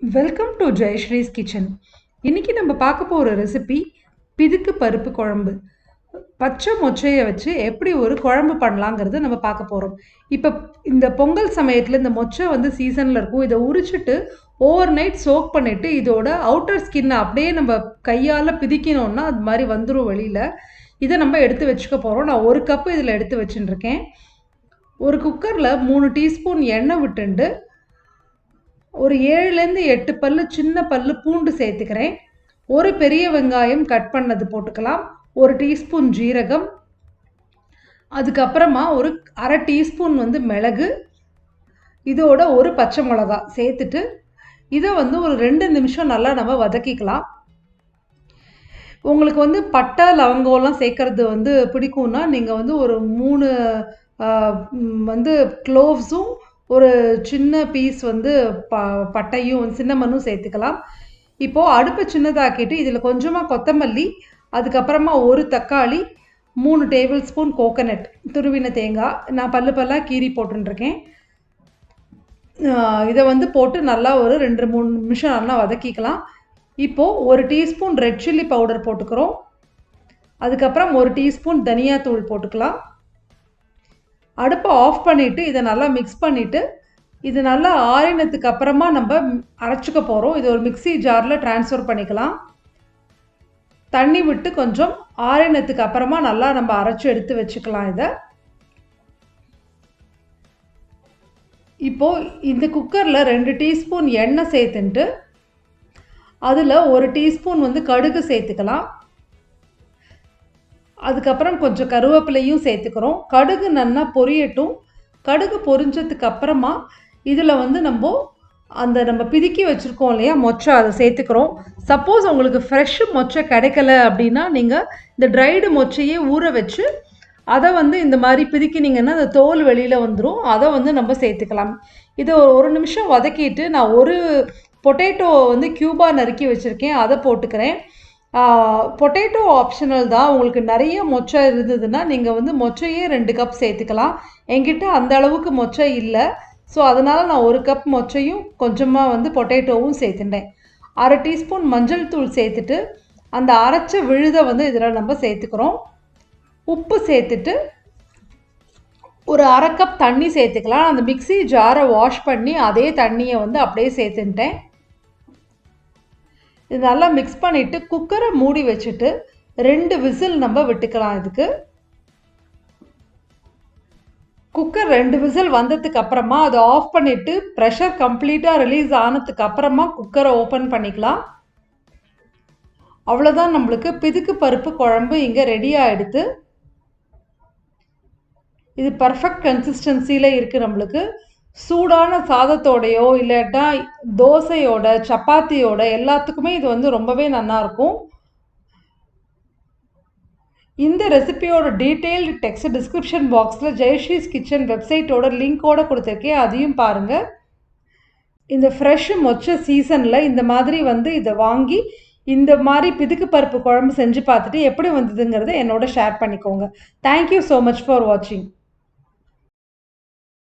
Welcome to Jayasree's kitchen. இன்றைக்கி நம்ம பார்க்க போகிற ரெசிபி பிதுக்கு பருப்பு குழம்பு. பச்சை மொச்சையை வச்சு எப்படி ஒரு குழம்பு பண்ணலாங்கிறத நம்ம பார்க்க போகிறோம். இப்போ இந்த பொங்கல் சமயத்தில் இந்த மொச்சை வந்து சீசனில் இருக்கும். இதை உரிச்சிட்டு ஓவர் நைட் சோக் பண்ணிவிட்டு இதோட அவுட்டர் ஸ்கின்னை அப்படியே நம்ம கையால் பிதிக்கணும்னா அது மாதிரி வந்துடும் வெளியில். இதை நம்ம எடுத்து வச்சுக்க போகிறோம். நான் 1 கப்பு இதில் எடுத்து வச்சுட்டுருக்கேன். ஒரு குக்கரில் 3 டீஸ்பூன் எண்ணெய் விட்டுண்டு ஒரு 7லேருந்து 8 பல்லு சின்ன பல்லு பூண்டு சேர்த்துக்கிறேன். ஒரு பெரிய வெங்காயம் கட் பண்ணது போட்டுக்கலாம். 1 டீஸ்பூன் ஜீரகம், அதுக்கப்புறமா ஒரு 1/2 டீஸ்பூன் வந்து மிளகு, இதோட ஒரு பச்சை மிளகா சேர்த்துட்டு இதை வந்து ஒரு 2 நிமிஷம் நல்லா நம்ம வதக்கிக்கலாம். உங்களுக்கு வந்து பட்டை லவங்கம்லாம் சேர்க்கறது வந்து பிடிக்கும்னா நீங்கள் வந்து ஒரு 3 வந்து க்ளோவ்ஸும் ஒரு சின்ன பீஸ் வந்து பட்டையும் சின்னமனும் சேர்த்துக்கலாம். இப்போது அடுப்பை சின்னதாக்கிட்டு இதில் கொஞ்சமாக கொத்தமல்லி, அதுக்கப்புறமா ஒரு தக்காளி, 3 டேபிள் ஸ்பூன் கோகனட் துருவின தேங்காய் நான் பல்லாக கீரி போட்டுருக்கேன். இதை வந்து போட்டு நல்லா ஒரு 2-3 நிமிஷம் நல்லா வதக்கிக்கலாம். இப்போது 1 டீஸ்பூன் ரெட் சில்லி பவுடர் போட்டுக்கிறோம். அதுக்கப்புறம் 1 டீஸ்பூன் தனியாத்தூள் போட்டுக்கலாம். அடுப்பை ஆஃப் பண்ணிவிட்டு இதை நல்லா மிக்ஸ் பண்ணிவிட்டு இது நல்லா ஆறினத்துக்கு அப்புறமா நம்ம அரைச்சிக்க போகிறோம். இது ஒரு மிக்சி ஜாரில் ட்ரான்ஸ்ஃபர் பண்ணிக்கலாம். தண்ணி விட்டு கொஞ்சம் ஆறினத்துக்கு அப்புறமா நல்லா நம்ம அரைச்சி எடுத்து வச்சுக்கலாம். இதை இப்போது இந்த குக்கரில் 2 டீஸ்பூன் எண்ணெய் சேர்த்துன்ட்டு அதில் 1 டீஸ்பூன் வந்து கடுகு சேர்த்துக்கலாம். அதுக்கப்புறம் கொஞ்சம் கருவேப்பிலையும் சேர்த்துக்கிறோம். கடுகு நல்லா பொரியட்டும். கடுகு பொரிஞ்சதுக்கு அப்புறமா இதில் வந்து நம்ம பிதுக்கி வச்சுருக்கோம் இல்லையா மொச்சை, அதை சேர்த்துக்கிறோம். சப்போஸ் உங்களுக்கு ஃப்ரெஷ் மொச்சை கிடைக்கல அப்படின்னா நீங்கள் இந்த ட்ரைடு மொச்சையே ஊற வச்சு அதை வந்து இந்த மாதிரி பிதுக்கினீங்கன்னா அந்த தோல் வெளியில் வந்துடும். அதை வந்து நம்ம சேர்த்துக்கலாம். இதை 1 நிமிஷம் வதக்கிட்டு நான் ஒரு பொட்டேட்டோ வந்து க்யூபாக நறுக்கி வச்சுருக்கேன், அதை போட்டுக்கிறேன். பொட்டேட்டோ ஆப்ஷனல் தான். உங்களுக்கு நிறைய மொச்சை இருந்ததுன்னா நீங்கள் வந்து மொச்சையே 2 கப் சேர்த்துக்கலாம். என்கிட்ட அந்த அளவுக்கு மொச்சை இல்லை, ஸோ அதனால் நான் 1 கப் மொச்சையும் கொஞ்சமாக வந்து பொட்டேட்டோவும் சேர்த்துட்டேன். 1/2 டீஸ்பூன் மஞ்சள் தூள் சேர்த்துட்டு அந்த அரைச்ச விழுதை வந்து இதில் நம்ம சேர்த்துக்கிறோம். உப்பு சேர்த்துட்டு ஒரு 1/2 கப் தண்ணி சேர்த்துக்கலாம். அந்த மிக்சி ஜாரை வாஷ் பண்ணி அதே தண்ணியை வந்து அப்படியே சேர்த்துட்டேன். இது நல்லா மிக்ஸ் பண்ணிவிட்டு குக்கரை மூடி வச்சுட்டு 2 விசில் நம்ம விட்டுக்கலாம். இதுக்கு குக்கர் 2 விசில் வந்ததுக்கு அப்புறமா அதை ஆஃப் பண்ணிவிட்டு ப்ரெஷர் கம்ப்ளீட்டாக ரிலீஸ் ஆனதுக்கு அப்புறமா குக்கரை ஓப்பன் பண்ணிக்கலாம். அவ்வளோதான், நம்மளுக்கு பிதுக்கு பருப்பு குழம்பு இங்கே ரெடி ஆகிடுது. இது பர்ஃபெக்ட் கன்சிஸ்டன்சியில் இருக்குது. நம்மளுக்கு சூடான சாதத்தோடையோ இல்லாட்டா தோசையோட சப்பாத்தியோட எல்லாத்துக்குமே இது வந்து ரொம்பவே நல்லாயிருக்கும். இந்த ரெசிபியோட டீட்டெயில்டு டெக்ஸ்ட் டிஸ்கிரிப்ஷன் பாக்ஸில் ஜெயஸ்ரீஸ் கிச்சன் வெப்சைட்டோட லிங்க்கோடு கொடுத்துருக்கேன், அதையும் பாருங்கள். இந்த ஃப்ரெஷ் மொச்சை சீசனில் இந்த மாதிரி வந்து இதை வாங்கி இந்த மாதிரி பிதுக்கு பருப்பு குழம்பு செஞ்சு பார்த்துட்டு எப்படி வந்ததுங்கிறத என்னோட ஷேர் பண்ணிக்கோங்க. தேங்க்யூ ஸோ மச் ஃபார் வாட்சிங்.